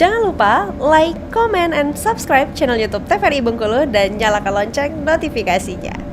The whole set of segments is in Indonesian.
Jangan lupa like, comment, and subscribe channel YouTube TVRI Bengkulu dan nyalakan lonceng notifikasinya.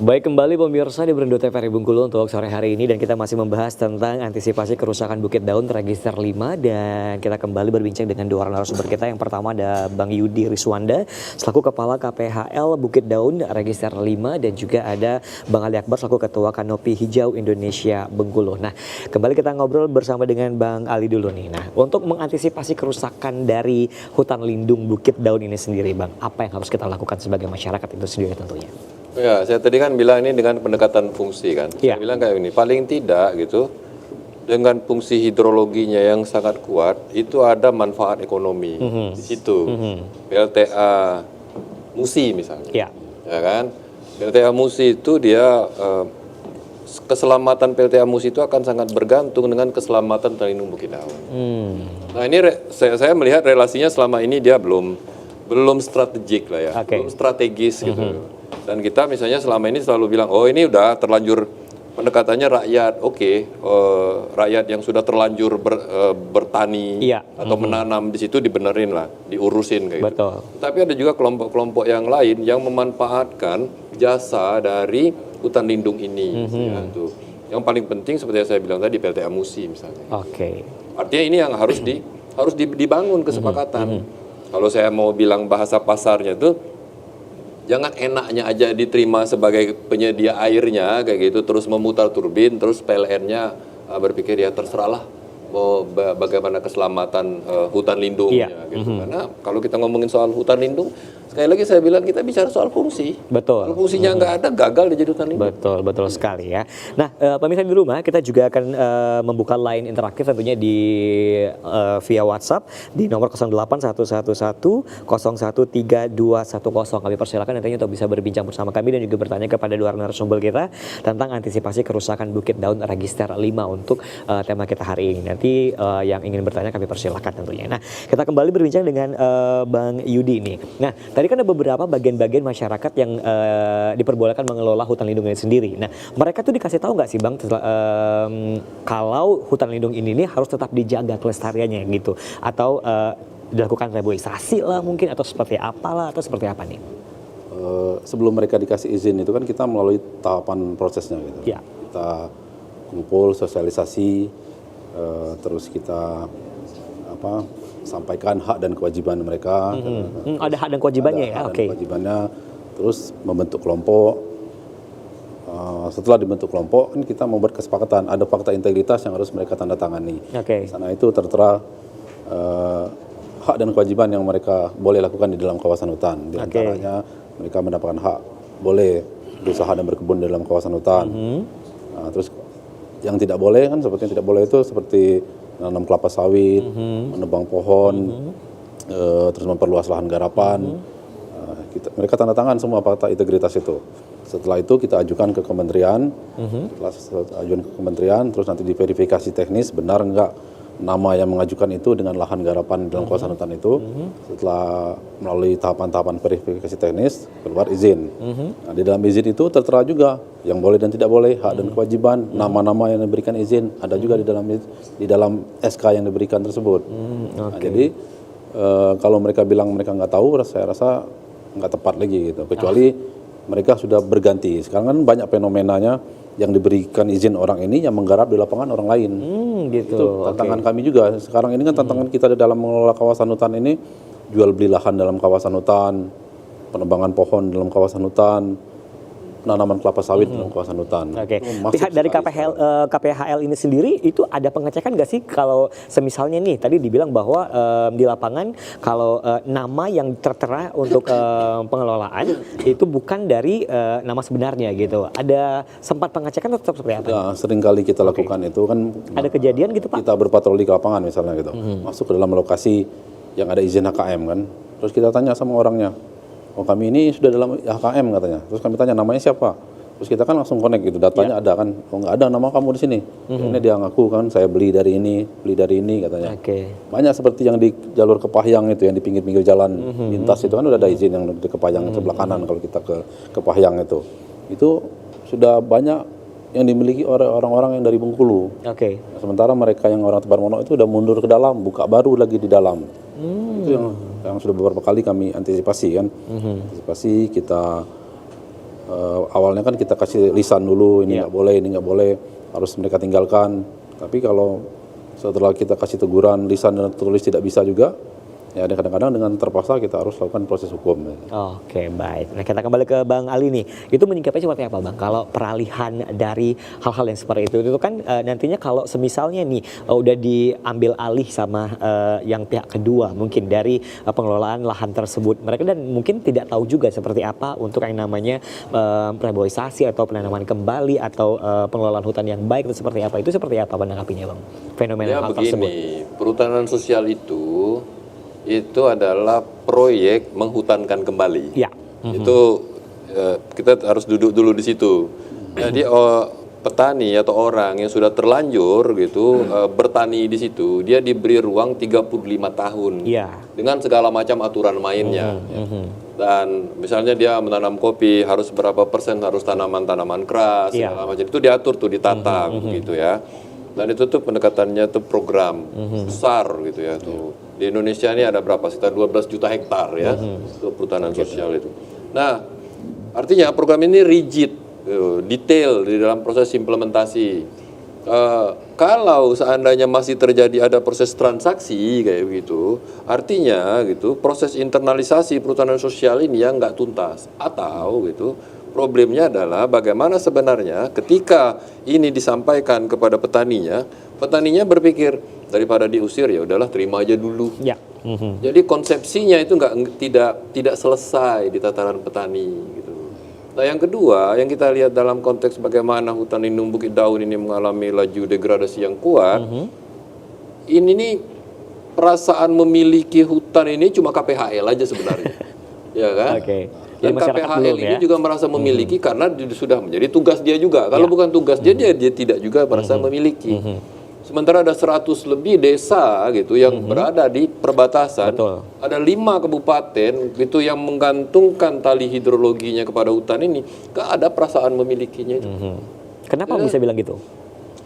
Baik, kembali pemirsa di Berendo TVRI Bengkulu untuk sore hari ini, dan kita masih membahas tentang antisipasi kerusakan bukit daun Register 5, dan kita kembali berbincang dengan dua narasumber kita. Yang pertama ada Bang Yudi Riswanda selaku Kepala KPHL Bukit Daun Register 5, dan juga ada Bang Ali Akbar selaku Ketua Kanopi Hijau Indonesia Bengkulu. Nah, kembali kita ngobrol bersama dengan Bang Ali dulu nih. Nah, untuk mengantisipasi kerusakan dari hutan lindung Bukit Daun ini sendiri, Bang, apa yang harus kita lakukan sebagai masyarakat itu sendiri tentunya? Ya, saya tadi kan bilang ini dengan pendekatan fungsi kan. Ya. Saya bilang kayak ini, paling tidak gitu, dengan fungsi hidrologinya yang sangat kuat, itu ada manfaat ekonomi di situ. PLTA Musi misalnya, ya kan? PLTA Musi itu dia keselamatan PLTA Musi itu akan sangat bergantung dengan keselamatan hutan lindung Bukit Daun. Nah ini saya melihat relasinya selama ini dia belum strategik lah ya, belum strategis gitu. Dan kita misalnya selama ini selalu bilang, oh ini udah terlanjur pendekatannya rakyat, rakyat yang sudah terlanjur bertani atau menanam di situ dibenerin lah, diurusin kayak gitu. Tapi ada juga kelompok-kelompok yang lain yang memanfaatkan jasa dari hutan lindung ini. Ya, tuh. Yang paling penting seperti yang saya bilang tadi, PLTA Musi misalnya. Artinya ini yang harus dibangun kesepakatan. Kalau saya mau bilang bahasa pasarnya tuh, jangan enaknya aja diterima sebagai penyedia airnya kayak gitu, terus memutar turbin, terus PLN-nya berpikir ya terserahlah mau bagaimana keselamatan hutan lindungnya gitu. Karena kalau kita ngomongin soal hutan lindung, sekali lagi saya bilang kita bicara soal fungsi. Kalau fungsinya nggak ada, gagal dia jadi hutan lindung. Betul sekali ya. Nah, pemirsa di rumah, kita juga akan membuka line interaktif tentunya di via WhatsApp di nomor 081110132110. Kami persilakan nantinya untuk bisa berbincang bersama kami dan juga bertanya kepada dua narasumber kita tentang antisipasi kerusakan Bukit Daun Register 5 untuk tema kita hari ini. Nanti yang ingin bertanya kami persilakan tentunya. Nah, kita kembali berbincang dengan Bang Yudi ini. Nah, tadi kan ada beberapa bagian-bagian masyarakat yang diperbolehkan mengelola hutan lindung ini sendiri. Nah, mereka tuh dikasih tahu nggak sih, Bang, kalau hutan lindung ini harus tetap dijaga kelestariannya gitu, atau dilakukan reboisasi lah mungkin, atau seperti apalah, atau seperti apa nih? Sebelum mereka dikasih izin itu kan kita melalui tahapan prosesnya gitu. Kita kumpul, sosialisasi, terus kita sampaikan hak dan kewajiban mereka. Ada hak dan kewajibannya ya, kewajibannya, terus membentuk kelompok. Setelah dibentuk kelompok, kan kita membuat kesepakatan. Ada fakta integritas yang harus mereka tanda tangani. Di sana itu tertera hak dan kewajiban yang mereka boleh lakukan di dalam kawasan hutan. Di antaranya mereka mendapatkan hak boleh berusaha dan berkebun di dalam kawasan hutan. Terus yang tidak boleh kan, seperti yang tidak boleh itu seperti menanam kelapa sawit, menebang pohon, terus memperluas lahan garapan. Mereka tanda tangan semua fakta integritas itu. Setelah itu kita ajukan ke kementerian, terus nanti diverifikasi teknis benar enggak nama yang mengajukan itu dengan lahan garapan dalam kawasan hutan itu. Setelah melalui tahapan-tahapan verifikasi teknis, keluar izin. Nah, di dalam izin itu tertera juga yang boleh dan tidak boleh, hak dan kewajiban, nama-nama yang diberikan izin ada juga di dalam SK yang diberikan tersebut. Nah, jadi kalau mereka bilang mereka nggak tahu, saya rasa nggak tepat lagi gitu. Kecuali mereka sudah berganti. Sekarang kan banyak fenomenanya yang diberikan izin orang ini yang menggarap di lapangan orang lain. Itu tantangan kami juga. Sekarang ini kan tantangan kita di dalam mengelola kawasan hutan ini, jual beli lahan dalam kawasan hutan, penebangan pohon dalam kawasan hutan, penanaman kelapa sawit dalam kawasan hutan. Pihak dari KPHL ini sendiri itu ada pengecekan nggak sih kalau semisalnya nih tadi dibilang bahwa di lapangan kalau nama yang tertera untuk pengelolaan itu bukan dari nama sebenarnya gitu. Ada sempat pengecekan atau seperti apa? Ya, sering kali kita lakukan itu kan. Ada kejadian gitu, Pak? Kita berpatroli ke lapangan misalnya gitu. Masuk ke dalam lokasi yang ada izin HKM kan. Terus kita tanya sama orangnya, oh kami ini sudah dalam HKM katanya. Terus kami tanya namanya siapa? Terus kita kan langsung connect gitu, datanya ada kan, oh nggak ada nama kamu di sini. Ini dia ngaku kan, saya beli dari ini katanya. Banyak seperti yang di jalur Kepahyang itu, yang di pinggir-pinggir jalan lintas itu kan udah ada izin yang di Kepahyang sebelah kanan kalau kita ke Kepahyang itu. Itu sudah banyak yang dimiliki oleh orang-orang yang dari Bengkulu. Sementara mereka yang orang Tebarmono itu udah mundur ke dalam, buka baru lagi di dalam. Itu yang sudah beberapa kali kami antisipasi kan. Antisipasi kita awalnya kan kita kasih lisan dulu, ini nggak boleh, ini nggak boleh, harus mereka tinggalkan. Tapi kalau setelah kita kasih teguran lisan dan tertulis tidak bisa juga, ya kadang-kadang dengan terpaksa kita harus lakukan proses hukum. Oke, baik. Nah, kita kembali ke Bang Ali nih. Itu menyikapinya seperti apa, Bang? Kalau peralihan dari hal-hal yang seperti itu kan nantinya kalau semisalnya nih udah diambil alih sama yang pihak kedua mungkin dari pengelolaan lahan tersebut. Mereka dan mungkin tidak tahu juga seperti apa untuk yang namanya reboisasi atau penanaman kembali atau pengelolaan hutan yang baik itu seperti apa. Itu seperti apa menanggapinya, Bang? Fenomena hal tersebut. Perhutanan sosial itu adalah proyek menghutankan kembali. Itu kita harus duduk dulu di situ. Jadi petani atau orang yang sudah terlanjur gitu bertani di situ, dia diberi ruang 35 tahun dengan segala macam aturan mainnya. Dan misalnya dia menanam kopi harus berapa persen harus tanaman-tanaman keras, segala macam itu diatur tuh, ditata gitu ya. Dan itu tuh pendekatannya tuh program besar gitu ya tuh. Di Indonesia ini ada berapa? Sekitar 12 juta hektar ya untuk perhutanan sosial itu. Nah, artinya program ini rigid, detail di dalam proses implementasi. Kalau seandainya masih terjadi ada proses transaksi kayak begitu, artinya gitu proses internalisasi perhutanan sosial ini yang nggak tuntas atau gitu. Problemnya adalah bagaimana sebenarnya ketika ini disampaikan kepada petaninya berpikir daripada diusir ya udahlah terima aja dulu. Jadi konsepsinya itu tidak selesai di tataran petani gitu. Nah yang kedua yang kita lihat dalam konteks bagaimana hutan lindung Bukit Daun ini mengalami laju degradasi yang kuat, ini nih perasaan memiliki hutan ini cuma KPHL aja sebenarnya, ya kan? Dan KPHL ini juga merasa memiliki karena sudah menjadi tugas dia juga. Kalau bukan tugas dia tidak juga merasa memiliki. Sementara ada 100 lebih desa gitu yang berada di perbatasan. Ada 5 kabupaten gitu yang menggantungkan tali hidrologinya kepada hutan ini. Gak ada perasaan memilikinya itu. Kenapa bisa bilang gitu?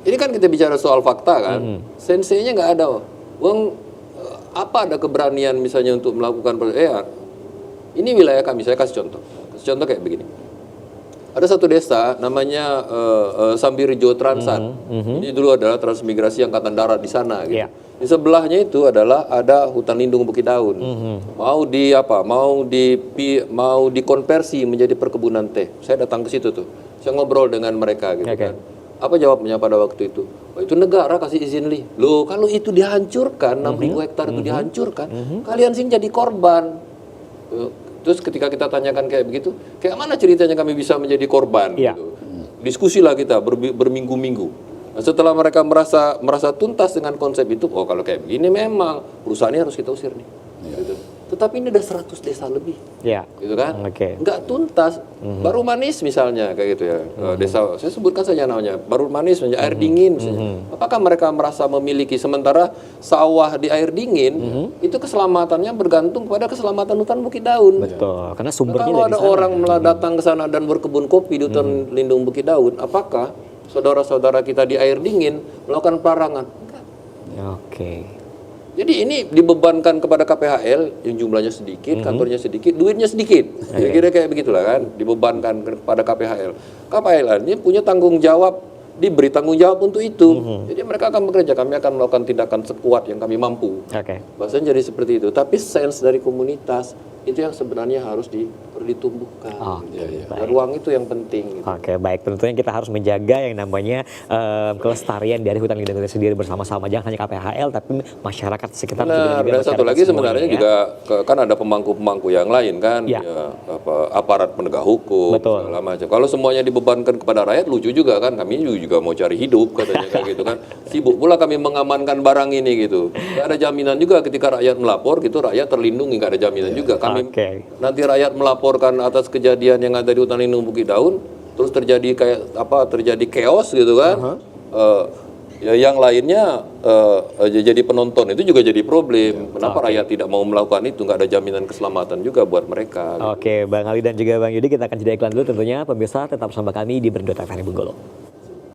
Ini kan kita bicara soal fakta kan. Sensenya nggak ada. Apa ada keberanian misalnya untuk melakukan ini wilayah kami, saya kasih contoh. Contoh kayak begini. Ada satu desa namanya Sambirjo Transan. Ini dulu adalah transmigrasi angkatan darat di sana gitu. Di sebelahnya itu adalah ada hutan lindung Bukit Daun. Mau dikonversi menjadi perkebunan teh. Saya datang ke situ tuh. Saya ngobrol dengan mereka gitu kan. Apa jawabnya pada waktu itu? Oh, itu negara kasih izin li. Loh, kalau itu dihancurkan, 6.000 hektar itu dihancurkan, kalian sini jadi korban. Terus ketika kita tanyakan kayak begitu, kayak mana ceritanya kami bisa menjadi korban? Gitu. Diskusilah kita berminggu-minggu. Nah, setelah mereka merasa tuntas dengan konsep itu, oh kalau kayak begini memang perusahaannya harus kita usir nih. Gitu. Tetapi ini ada 100 desa lebih, gitu kan? Nggak tuntas. Baru Manis misalnya kayak gitu ya, desa saya sebutkan saja namanya, Baru Manis, misalnya air dingin misalnya. Apakah mereka merasa memiliki sementara sawah di air dingin itu keselamatannya bergantung pada keselamatan hutan Bukit Daun. Betul, karena sumbernya kalau dari ada sana. orang datang ke sana dan berkebun kopi di hutan lindung Bukit Daun, apakah saudara-saudara kita di air dingin melakukan pelarangan? Enggak. Jadi ini dibebankan kepada KPHL yang jumlahnya sedikit, kantornya sedikit, duitnya sedikit. Kira-kira kayak begitulah kan, dibebankan kepada KPHL. KPHL ini punya tanggung jawab, diberi tanggung jawab untuk itu. Jadi mereka akan bekerja, kami akan melakukan tindakan sekuat yang kami mampu. Bahasanya jadi seperti itu. Tapi sense dari komunitas itu yang sebenarnya harus ditumbuhkan. Ruang itu yang penting. Gitu. Baik. Tentunya kita harus menjaga yang namanya kelestarian dari hutan lindung itu sendiri bersama-sama. Jangan hanya KPHL, tapi masyarakat sekitar juga. Dan satu lagi sebenarnya juga kan ada pemangku-pemangku yang lain kan, aparat penegak hukum, segala macam. Kalau semuanya dibebankan kepada rakyat, lucu juga kan. Kami juga mau cari hidup katanya kayak gitu kan. Sibuk pula kami mengamankan barang ini gitu. Gak ada jaminan juga ketika rakyat melapor gitu, rakyat terlindungi, gak ada jaminan juga. Nanti rakyat melaporkan atas kejadian yang ada di hutan lindung Bukit Daun, terus terjadi terjadi chaos gitu kan. Ya yang lainnya jadi penonton itu juga jadi problem. Kenapa rakyat tidak mau melakukan itu? Nggak ada jaminan keselamatan juga buat mereka. Oke, Bang Ali dan juga Bang Yudi, kita akan jeda iklan dulu tentunya. Pemirsa tetap bersama kami di Berindo TVRI Bengkulu.